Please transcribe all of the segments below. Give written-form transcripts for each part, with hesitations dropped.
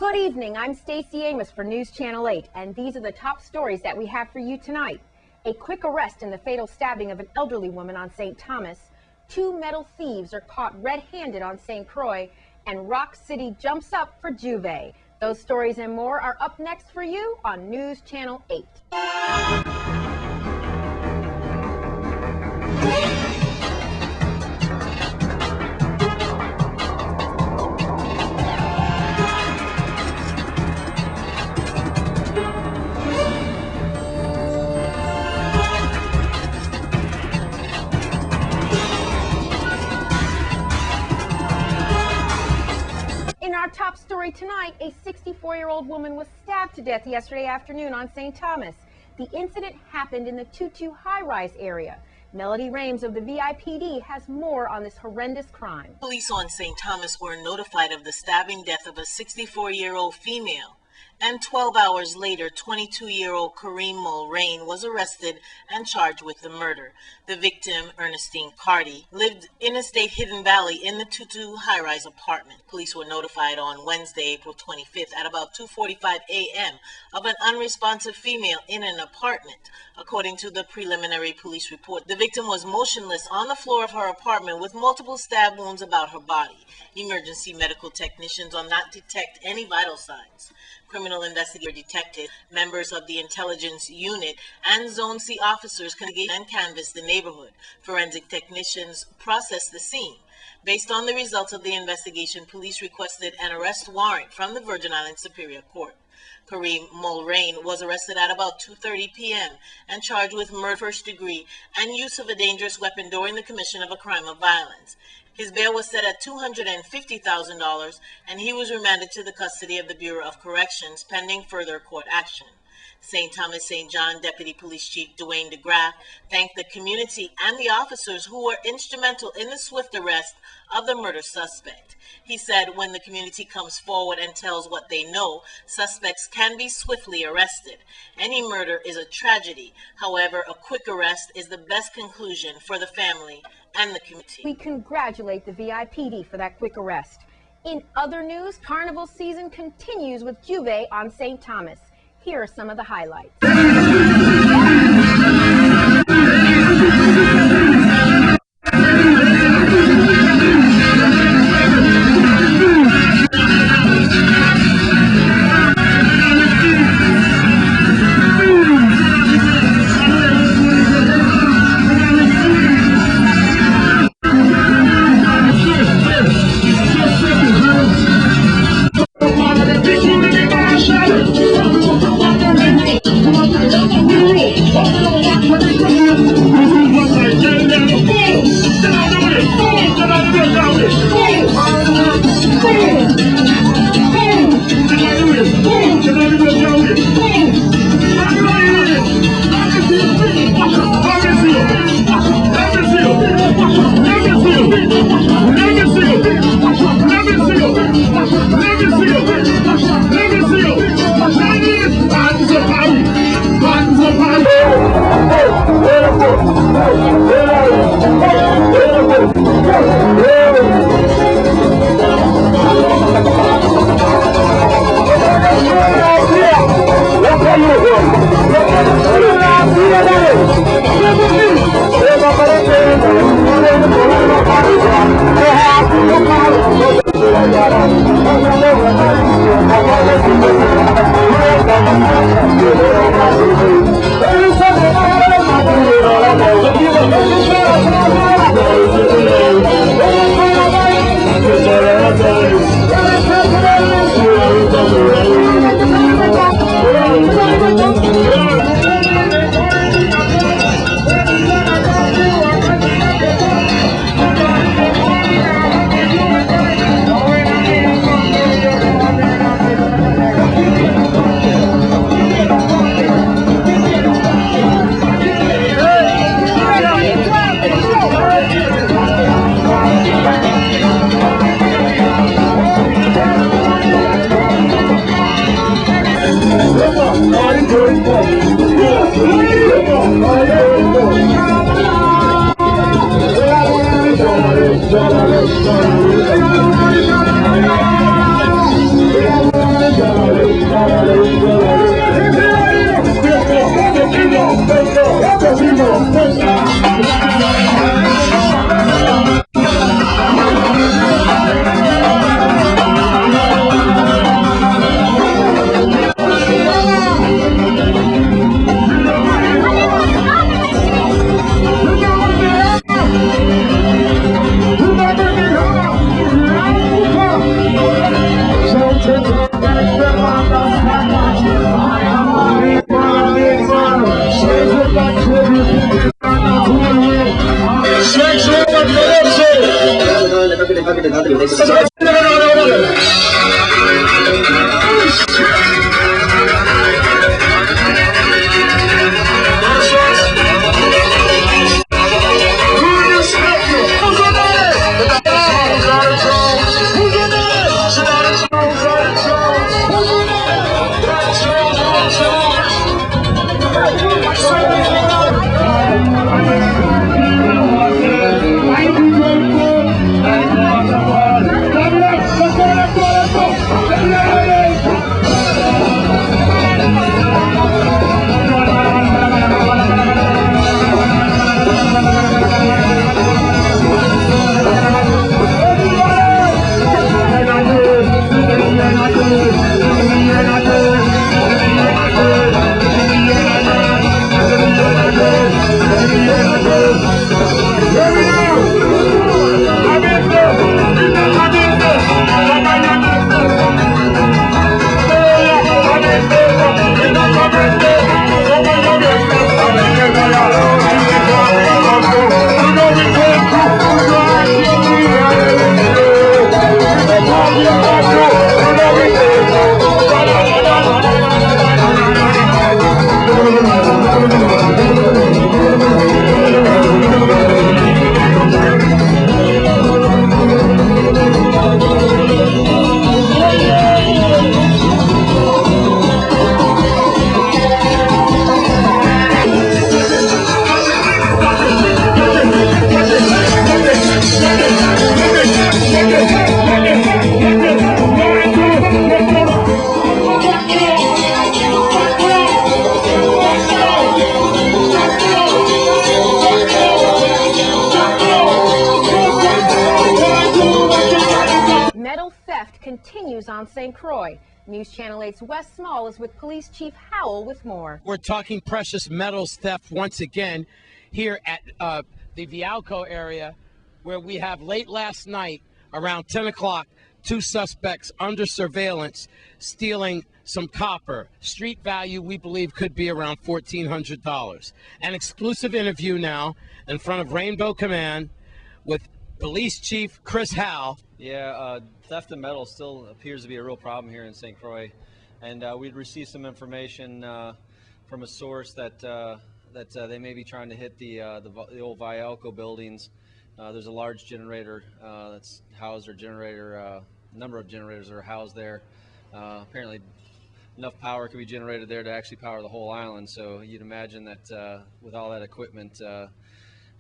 Good evening, I'm Stacey Amos for News Channel 8, and these are the top stories that we have for you tonight. A quick arrest in the fatal stabbing of an elderly woman on St. Thomas. 2 metal thieves are caught red-handed on St. Croix, and Rock City jumps up for Juve. Those stories and more are up next for you on News Channel 8. In our top story tonight, a 64-year-old woman was stabbed to death yesterday afternoon on St. Thomas. The incident happened in the Tutu high-rise area. Melody Rames of the VIPD has more on this horrendous crime. Police on St. Thomas were notified of the stabbing death of a 64-year-old female. And 12 hours later, 22-year-old Kareem Mulrain was arrested and charged with the murder. The victim, Ernestine Carty, lived in estate Hidden Valley in the Tutu high-rise apartment. Police were notified on Wednesday, April 25th at about 2:45 a.m. of an unresponsive female in an apartment. According to the preliminary police report, the victim was motionless on the floor of her apartment with multiple stab wounds about her body. Emergency medical technicians did not detect any vital signs. Criminal investigator detected members of the intelligence unit and Zone C officers and canvassed the neighborhood. Forensic technicians processed the scene. Based on the results of the investigation, police requested an arrest warrant from the Virgin Islands Superior Court. Kareem Mulrain was arrested at about 2:30 p.m. and charged with murder first degree and use of a dangerous weapon during the commission of a crime of violence. His bail was set at $250,000, and he was remanded to the custody of the Bureau of Corrections pending further court action. St. Thomas St. John Deputy Police Chief Dwayne DeGraff thanked the community and the officers who were instrumental in the swift arrest of the murder suspect. He said when the community comes forward and tells what they know, suspects can be swiftly arrested. Any murder is a tragedy. However, a quick arrest is the best conclusion for the family and the community. We congratulate the VIPD for that quick arrest. In other news, carnival season continues with Juve on St. Thomas. Here are some of the highlights. Metal theft continues on St. Croix. News Channel 8's Wes Small is with Police Chief Howell with more. We're talking precious metals theft once again here at the Vialco area, where we have late last night around 10 o'clock, two suspects under surveillance stealing some copper. Street value, we believe, could be around $1,400. An exclusive interview now in front of Rainbow Command with Police Chief Chris Howell. Yeah, theft of metal still appears to be a real problem here in St. Croix, and we'd received some information from a source that they may be trying to hit the old Vialco buildings. There's a large generator that's housed, or generator, number of generators are housed there. Apparently, enough power could be generated there to actually power the whole island. So you'd imagine that with all that equipment.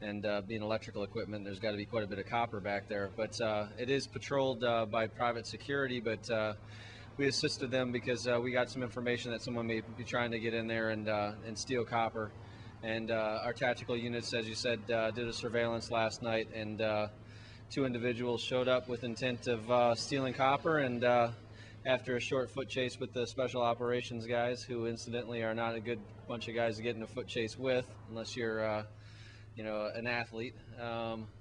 And being electrical equipment, there's got to be quite a bit of copper back there. But it is patrolled by private security, but we assisted them because we got some information that someone may be trying to get in there and steal copper. And our tactical units, as you said, did a surveillance last night, and two individuals showed up with intent of stealing copper, and after a short foot chase with the special operations guys, who incidentally are not a good bunch of guys to get in a foot chase with unless you're an athlete,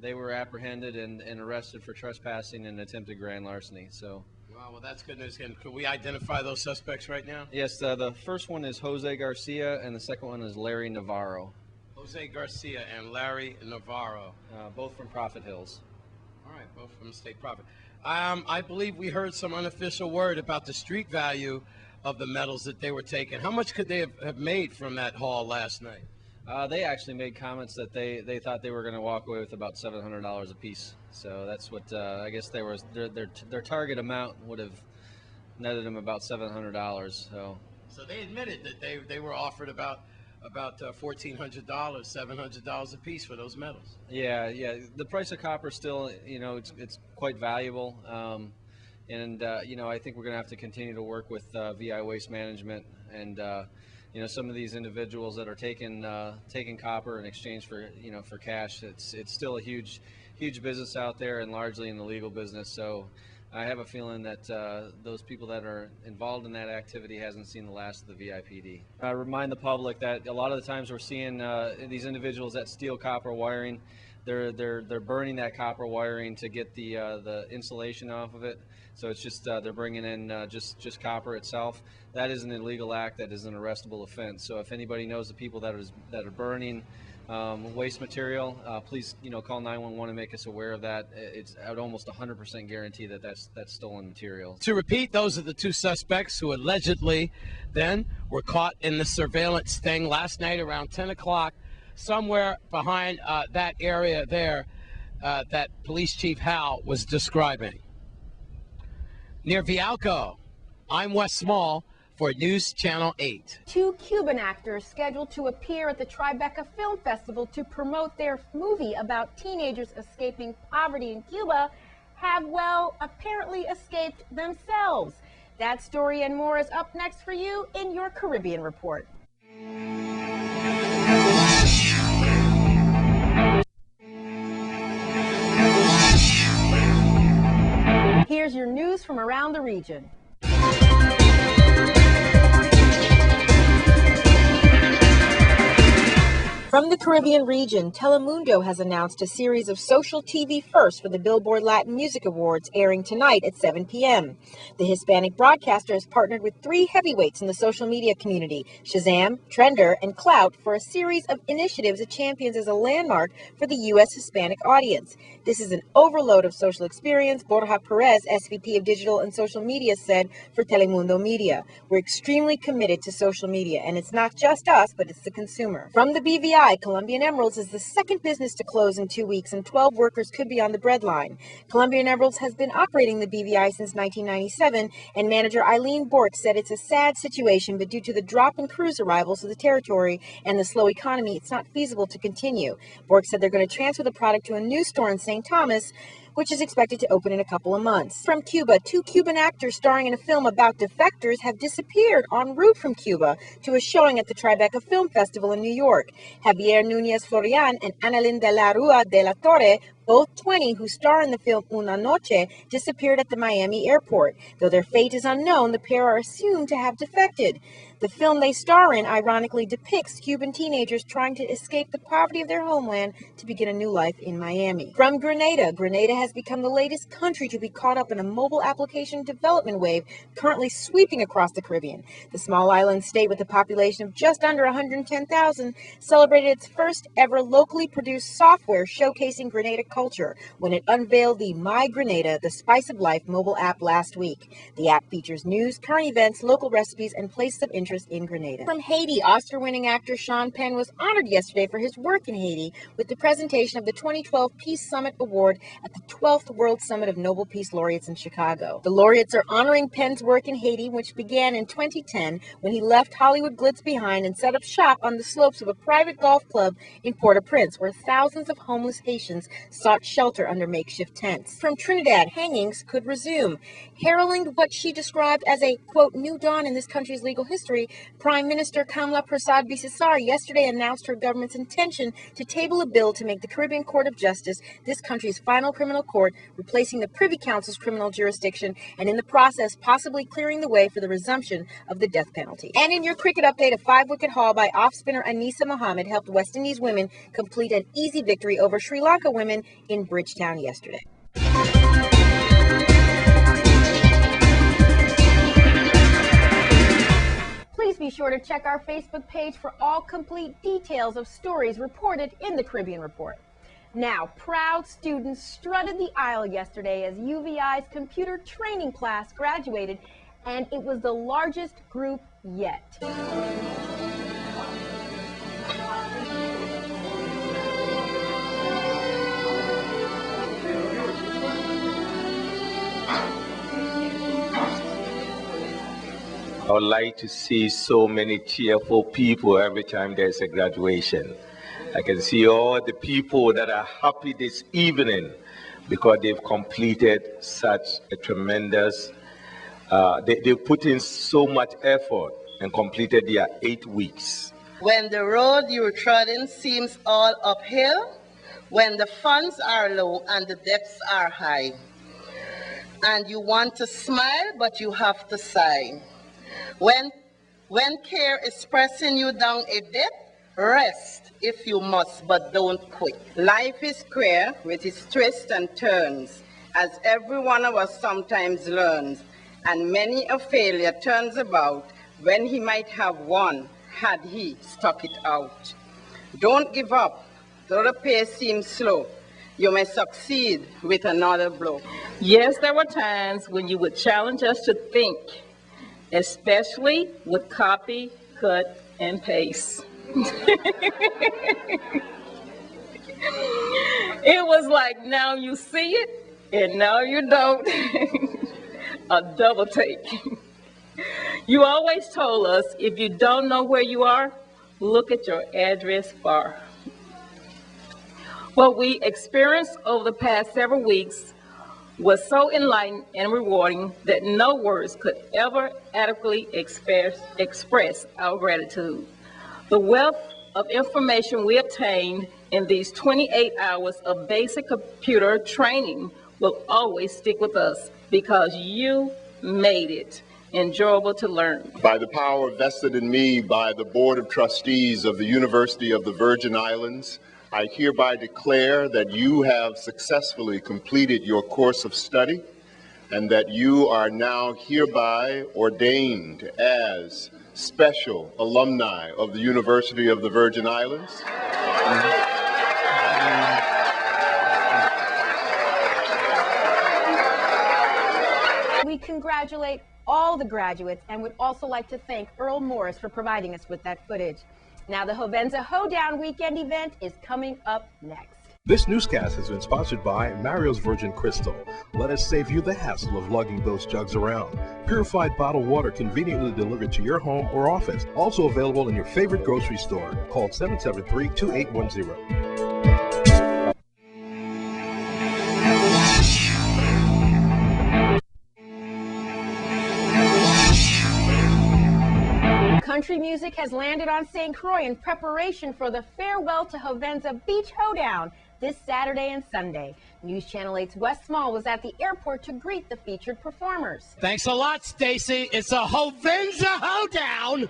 they were apprehended and arrested for trespassing and attempted grand larceny. So, Wow, well, that's good news. Can we identify those suspects right now? yes, the first one is Jose Garcia, and the second one is Larry Navarro, Jose Garcia and Larry Navarro. both from Prophet Hills. All right, both from State Profit. I believe we heard some unofficial word about the street value of the metals that they were taking. How much could they have made from that haul last night? They actually made comments that they thought they were going to walk away with about $700 a piece. So that's what I guess their target amount would have netted them about $700. So they admitted that they were offered about $1,400, $700 a piece for those metals. yeah. The price of copper still, it's quite valuable. And I think we're going to have to continue to work with VI Waste Management and some of these individuals that are taking copper in exchange for cash. It's still a huge business out there, and largely in the legal business. So I have a feeling that those people that are involved in that activity hasn't seen the last of the VIPD. I remind the public that a lot of the times we're seeing these individuals that steal copper wiring. They're burning that copper wiring to get the insulation off of it. So it's just they're bringing in just copper itself. That is an illegal act. That is an arrestable offense. So if anybody knows the people that are burning waste material, please, call 911 and make us aware of that. It's at almost 100% guarantee that that's stolen material. To repeat, those are the two suspects who allegedly then were caught in the surveillance sting last night around 10 o'clock, somewhere behind that area there that Police Chief Hal was describing. Near Vialco, I'm Wes Small for News Channel 8. Two Cuban actors scheduled to appear at the Tribeca Film Festival to promote their movie about teenagers escaping poverty in Cuba have, well, apparently escaped themselves. That story and more is up next for you in your Caribbean Report. Here's your news from around the region. From the Caribbean region, Telemundo has announced a series of social TV firsts for the Billboard Latin Music Awards airing tonight at 7 p.m. The Hispanic broadcaster has partnered with three heavyweights in the social media community, Shazam, Trender, and Clout, for a series of initiatives it champions as a landmark for the U.S. Hispanic audience. This is an overload of social experience, Borja Perez, SVP of Digital and Social Media, said for Telemundo Media. We're extremely committed to social media, and it's not just us, but it's the consumer. From the BVI, Colombian Emeralds is the second business to close in 2 weeks, and 12 workers could be on the breadline. Colombian Emeralds has been operating the BVI since 1997, and manager Eileen Bork said it's a sad situation, but due to the drop in cruise arrivals to the territory and the slow economy, it's not feasible to continue. Bork said they're going to transfer the product to a new store in St. Thomas, which is expected to open in a couple of months. From Cuba, two Cuban actors starring in a film about defectors have disappeared en route from Cuba to a showing at the Tribeca Film Festival in New York. Javier Núñez Florian and Annalyn de la Rua de la Torre, both 20, who star in the film Una Noche, disappeared at the Miami airport. Though their fate is unknown, the pair are assumed to have defected. The film they star in ironically depicts Cuban teenagers trying to escape the poverty of their homeland to begin a new life in Miami. From Grenada, Grenada has become the latest country to be caught up in a mobile application development wave currently sweeping across the Caribbean. The small island state, with a population of just under 110,000, celebrated its first ever locally produced software showcasing Grenada culture when it unveiled the My Grenada, the Spice of Life mobile app last week. The app features news, current events, local recipes, and places of interest in Grenada. From Haiti, Oscar-winning actor Sean Penn was honored yesterday for his work in Haiti with the presentation of the 2012 Peace Summit Award at the 12th World Summit of Nobel Peace Laureates in Chicago. The laureates are honoring Penn's work in Haiti, which began in 2010 when he left Hollywood glitz behind and set up shop on the slopes of a private golf club in Port-au-Prince, where thousands of homeless Haitians sought shelter under makeshift tents. From Trinidad, hangings could resume. Heralding what she described as a, quote, new dawn in this country's legal history, Prime Minister Kamla Prasad-Bisesar yesterday announced her government's intention to table a bill to make the Caribbean Court of Justice this country's final criminal court, replacing the Privy Council's criminal jurisdiction, and in the process possibly clearing the way for the resumption of the death penalty. And in your cricket update, a 5-wicket haul by off-spinner Anisa Mohammed helped West Indies women complete an easy victory over Sri Lanka women in Bridgetown yesterday. Please be sure to check our Facebook page for all complete details of stories reported in the Caribbean Report. Now, proud students strutted the aisle yesterday as UVI's computer training class graduated, and it was the largest group yet. I would like to see so many cheerful people every time there's a graduation. I can see all the people that are happy this evening because they've completed such a tremendous, they've put in so much effort and completed their 8 weeks. When the road you're treading seems all uphill, when the funds are low and the debts are high, and you want to smile but you have to sigh. When care is pressing you down a bit, rest if you must, but don't quit. Life is queer with its twists and turns, as every one of us sometimes learns, and many a failure turns about when he might have won had he stuck it out. Don't give up. Though the pace seems slow, you may succeed with another blow. Yes, there were times when you would challenge us to think, especially with copy, cut, and paste. It was like, now you see it, and now you don't. A double take. You always told us, if you don't know where you are, look at your address bar. What we experienced over the past several weeks was so enlightening and rewarding that no words could ever adequately express our gratitude. The wealth of information we obtained in these 28 hours of basic computer training will always stick with us because you made it enjoyable to learn. By the power vested in me by the Board of Trustees of the University of the Virgin Islands, I hereby declare that you have successfully completed your course of study and that you are now hereby ordained as special alumni of the University of the Virgin Islands. We congratulate all the graduates and would also like to thank Earl Morris for providing us with that footage. Now the Hovenza Hoedown weekend event is coming up next. This newscast has been sponsored by Mario's Virgin Crystal. Let us save you the hassle of lugging those jugs around. Purified bottled water conveniently delivered to your home or office. Also available in your favorite grocery store. Call 773-2810. Country music has landed on St. Croix in preparation for the Farewell to Hovenza Beach Hoedown this Saturday and Sunday. News Channel 8's Wes Small was at the airport to greet the featured performers. Thanks a lot, Stacy. It's a Hovenza Hoedown.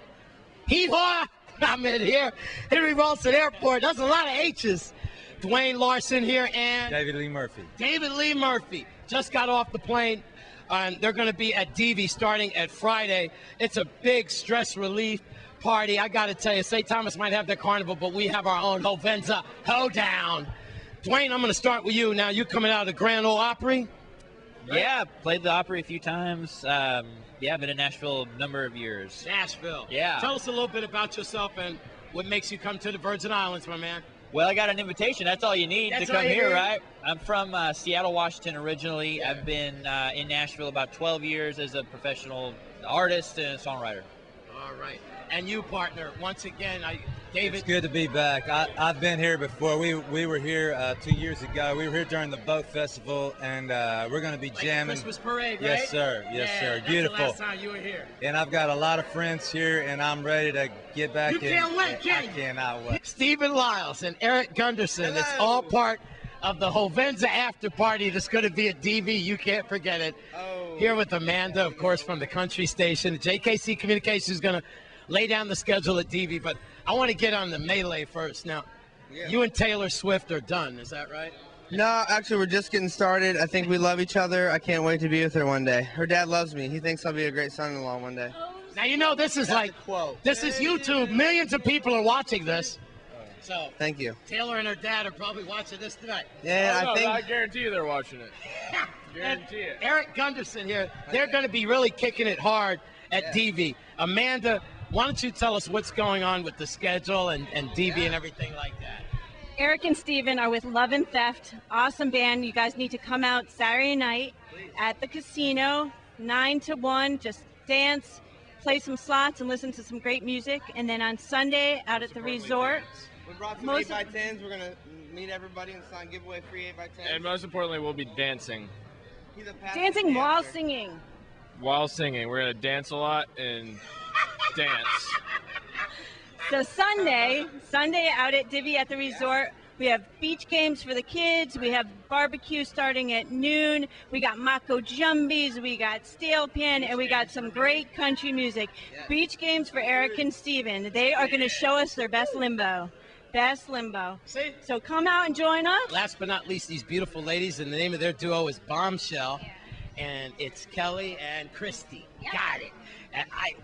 Hee-haw! I'm in here. Henry Ralston Airport. That's a lot of H's. Dwayne Larson here and David Lee Murphy. David Lee Murphy just got off the plane. And they're going to be at DV starting at Friday. It's a big stress relief party. I got to tell you, St. Thomas might have their carnival, but we have our own Hovenza Hoedown. Dwayne, I'm going to start with you. Now, you coming out of the Grand Ole Opry? Right? Yeah, played the Opry a few times. Yeah, I've been in Nashville a number of years. Nashville. Yeah. Tell us a little bit about yourself and what makes you come to the Virgin Islands, my man. Well, I got an invitation. That's all you need to come here, right? I'm from Seattle, Washington originally. Yeah. I've been in Nashville about 12 years as a professional artist and songwriter. All right. And you, partner, once again, David. It's good to be back. I've been here before. We were here 2 years ago. We were here during the boat festival, and we're going to be jamming. Christmas parade, right? Yes, sir. Yes, sir. That's beautiful. The last time you were here. And I've got a lot of friends here, and I'm ready to get back. You can't wait, can you? I cannot wait. Stephen Lyles and Eric Gunderson. Hello. It's all part of the Hovenza after party that's going to be at DV. You can't forget it. Oh. Here with Amanda, of course, from the country station. JKC Communications is going to lay down the schedule at DV, but I want to get on the melee first. Now, you and Taylor Swift are done, is that right? No, actually, we're just getting started. I think we love each other. I can't wait to be with her one day. Her dad loves me. He thinks I'll be a great son-in-law one day. Now, you know, this is this is YouTube. Millions of people are watching this. So, thank you. Taylor and her dad are probably watching this tonight. Yeah, I guarantee you they're watching it. Guarantee it. Eric Gunderson here, they're going to be really kicking it hard at DV. Amanda, why don't you tell us what's going on with the schedule and DV and everything like that? Eric and Steven are with Love and Theft. Awesome band. You guys need to come out Saturday night at the casino, 9 to 1. Just dance, play some slots, and listen to some great music. And then on Sunday, out at the resort. We brought some 8x10s. We're going to meet everybody and sign giveaway free 8x10s. And most importantly, we'll be dancing. Dancing while singing. While singing. We're going to dance a lot and dance. So Sunday out at Divvy at the resort, we have beach games for the kids. We have barbecue starting at noon. We got Mako Jumbies. We got Stale Pan, and we got some great country music. Beach games for Eric and Steven. They are going to show us their best limbo. Best limbo. See? So come out and join us. Last but not least, these beautiful ladies, and the name of their duo is Bombshell. And it's Kelly and Christy. Got it.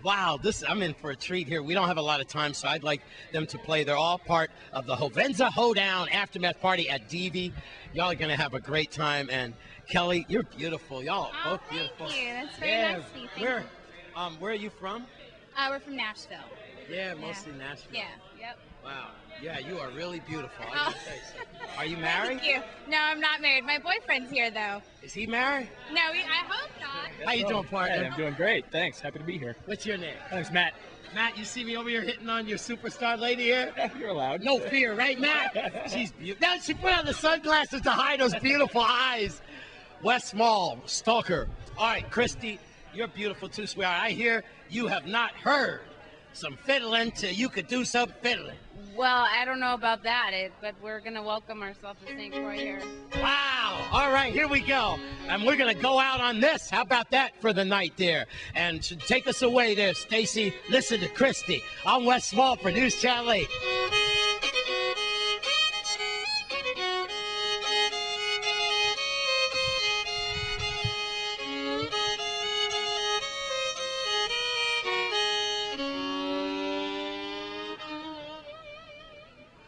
Wow, I'm in for a treat here. We don't have a lot of time, so I'd like them to play. They're all part of the Hovenza Hoedown Aftermath Party at Divi. Y'all are going to have a great time. And Kelly, you're beautiful. Y'all are both beautiful. Thank you. That's very nice of you. Thank you. Where are you from? We're from Nashville. Yeah, mostly Nashville. Yeah, yep. Wow. Yeah, you are really beautiful. I gotta say so. Are you married? Thank you. No, I'm not married. My boyfriend's here, though. Is he married? No, I hope not. How you doing, partner? Hey, I'm doing great. Thanks. Happy to be here. What's your name? My name's Matt. Matt, you see me over here hitting on your superstar lady here? You're allowed. No fear, right, Matt? She's beautiful. Now she put on the sunglasses to hide those beautiful eyes. Wes Small, stalker. All right, Christy, you're beautiful too, sweetheart. I hear you have not heard some fiddling till you could do some fiddling. Well, I don't know about that, but we're going to welcome ourselves to St. Croix here. Wow. All right, here we go. And we're going to go out on this. How about that for the night there? And to take us away there, Stacy, listen to Christy. I'm Wes Small for News Channel 8.